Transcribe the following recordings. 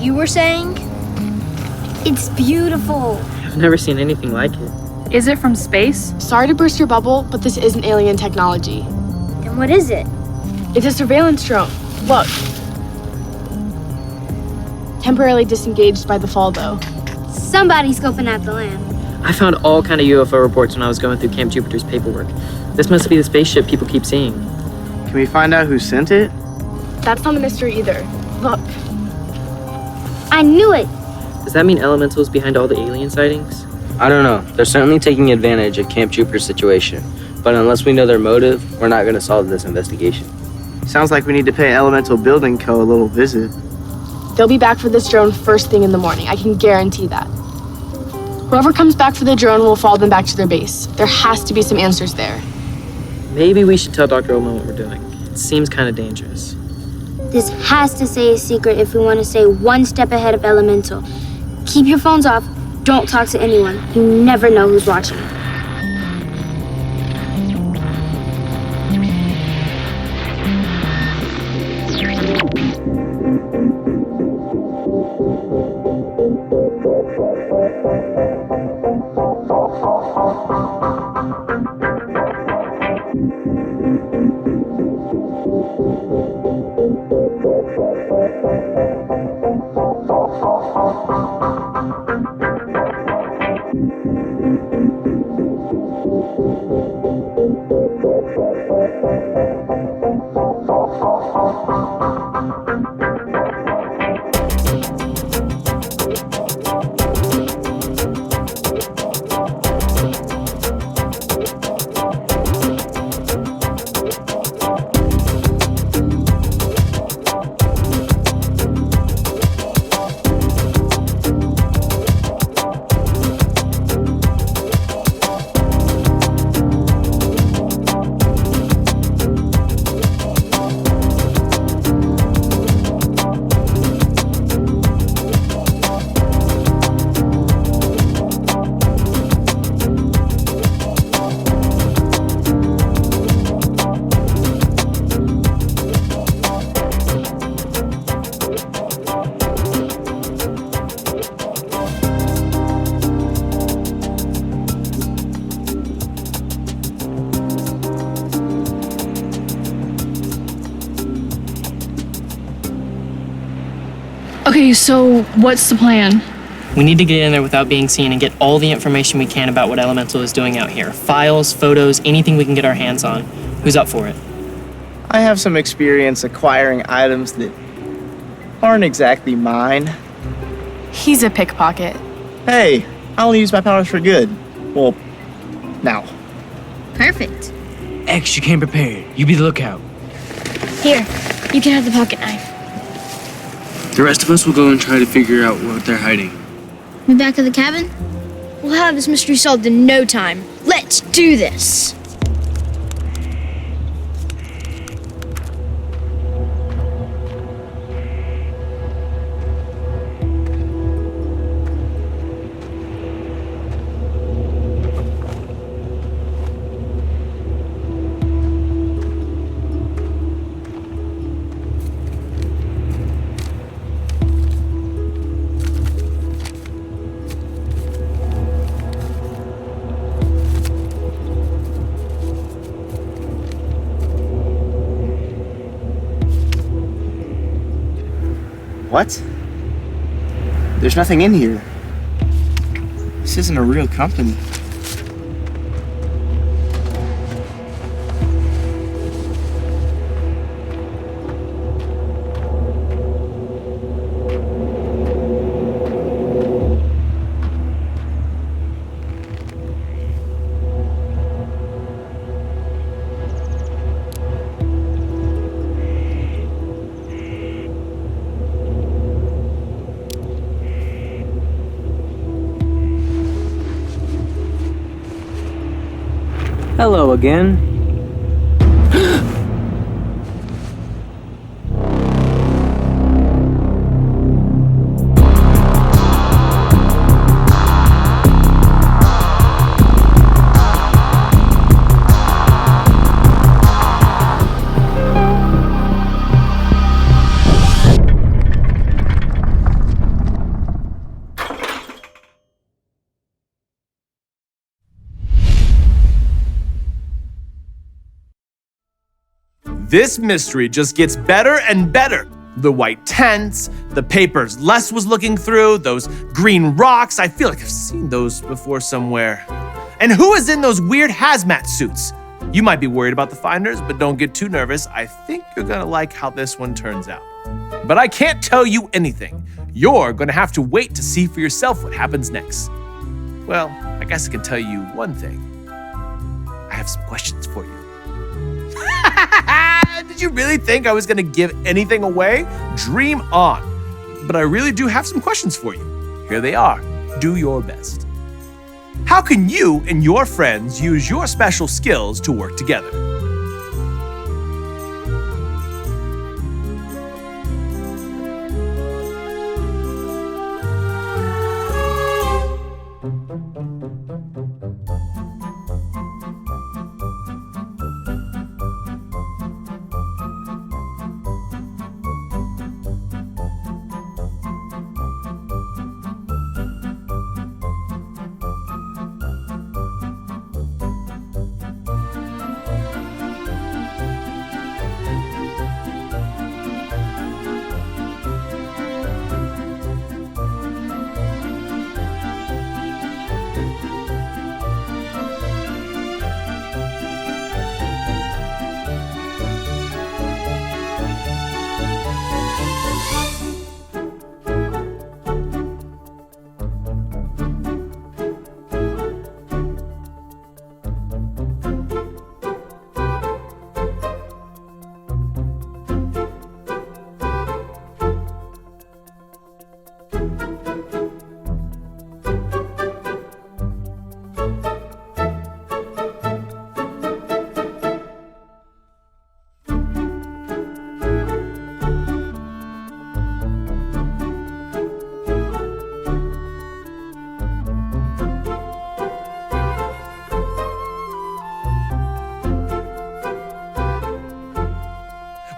You were saying? It's beautiful. I've never seen anything like it. Is it from space? Sorry to burst your bubble, but this isn't alien technology. Then what is it? It's a surveillance drone. Look. Temporarily disengaged by the fall, though. Somebody's scoping out the land. I found all kind of UFO reports when I was going through Camp Jupiter's paperwork. This must be the spaceship people keep seeing. Can we find out who sent it? That's not a mystery either. Look. I knew it. Does that mean Elemental's behind all the alien sightings? I don't know. They're certainly taking advantage of Camp Jupiter's situation. But unless we know their motive, we're not going to solve this investigation. Sounds like we need to pay Elemental Building Co. a little visit. They'll be back for this drone first thing in the morning. I can guarantee that. Whoever comes back for the drone will follow them back to their base. There has to be some answers there. Maybe we should tell Dr. Ullman what we're doing. It seems kind of dangerous. This has to stay a secret if we want to stay one step ahead of Elemental. Keep your phones off. Don't talk to anyone. You never know who's watching. Okay, so what's the plan? We need to get in there without being seen and get all the information we can about what Elemental is doing out here. Files, photos, anything we can get our hands on. Who's up for it? I have some experience acquiring items that aren't exactly mine. He's a pickpocket. Hey, I only use my powers for good. Well, now. Perfect. X, you came prepared. You be the lookout. Here, you can have the pocket knife. The rest of us will go and try to figure out what they're hiding. We back to the cabin? We'll have this mystery solved in no time. Let's do this. What? There's nothing in here. This isn't a real company. Hello again. This mystery just gets better and better. The white tents, the papers Les was looking through, those green rocks. I feel like I've seen those before somewhere. And who is in those weird hazmat suits? You might be worried about the finders, but don't get too nervous. I think you're gonna like how this one turns out. But I can't tell you anything. You're gonna have to wait to see for yourself what happens next. Well, I guess I can tell you one thing. I have some questions for you. Did you really think I was gonna give anything away? Dream on. But I really do have some questions for you. Here they are. Do your best. How can you and your friends use your special skills to work together?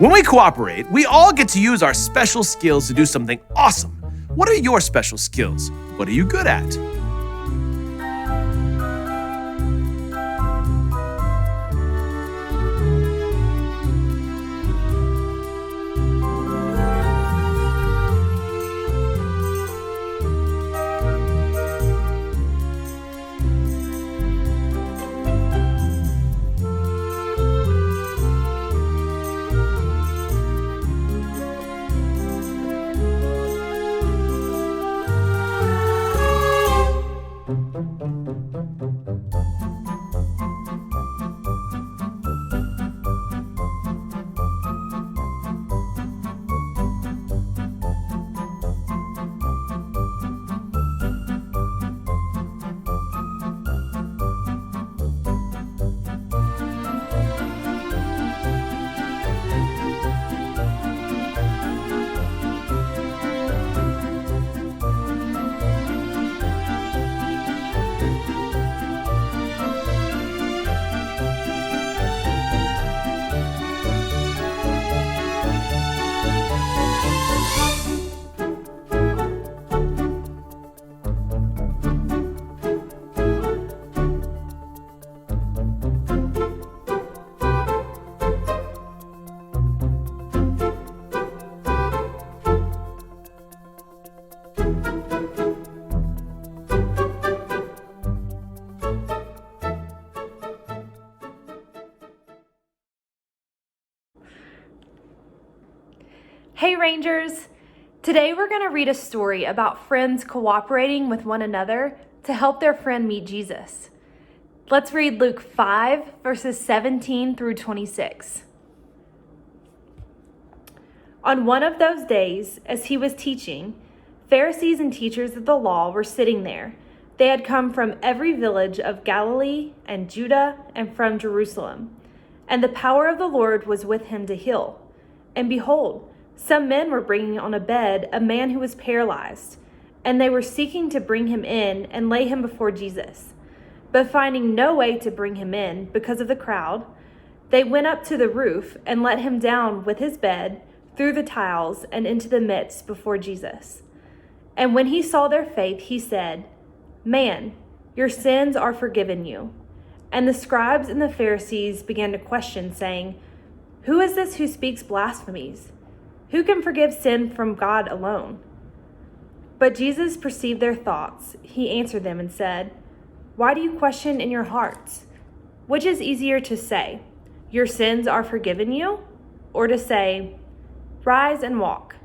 When we cooperate, we all get to use our special skills to do something awesome. What are your special skills? What are you good at? Hey Rangers! Today we're going to read a story about friends cooperating with one another to help their friend meet Jesus. Let's read Luke 5, verses 17 through 26. On one of those days, as he was teaching, Pharisees and teachers of the law were sitting there, They had come from every village of Galilee and Judah and from Jerusalem. And the power of the Lord was with him to heal. And behold, some men were bringing on a bed a man who was paralyzed, and they were seeking to bring him in and lay him before Jesus. But finding no way to bring him in because of the crowd, they went up to the roof and let him down with his bed through the tiles and into the midst before Jesus. And when he saw their faith, he said, "Man, your sins are forgiven you." And the scribes and the Pharisees began to question, saying, "Who is this who speaks blasphemies? Who can forgive sin from God alone?" But Jesus perceived their thoughts. He answered them and said, "Why do you question in your hearts? Which is easier to say, 'Your sins are forgiven you,' or to say, 'Rise and walk'?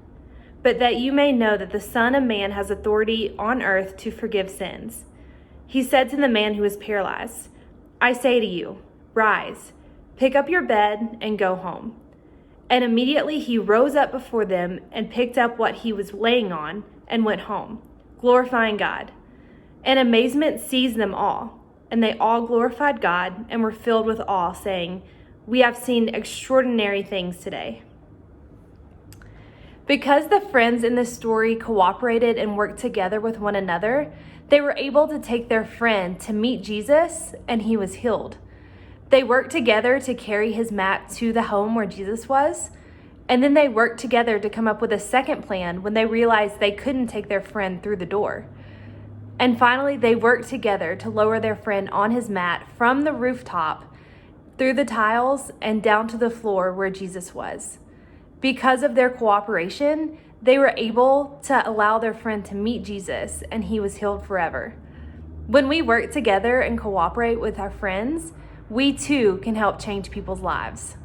But that you may know that the Son of Man has authority on earth to forgive sins." He said to the man who was paralyzed, "I say to you, rise, pick up your bed, and go home." And immediately he rose up before them and picked up what he was laying on and went home, glorifying God. And amazement seized them all, and they all glorified God and were filled with awe, saying, "We have seen extraordinary things today." Because the friends in this story cooperated and worked together with one another, they were able to take their friend to meet Jesus, and he was healed. They worked together to carry his mat to the home where Jesus was, and then they worked together to come up with a second plan when they realized they couldn't take their friend through the door. And finally, they worked together to lower their friend on his mat from the rooftop, through the tiles, and down to the floor where Jesus was. Because of their cooperation, they were able to allow their friend to meet Jesus, and he was healed forever. When we work together and cooperate with our friends, we too can help change people's lives.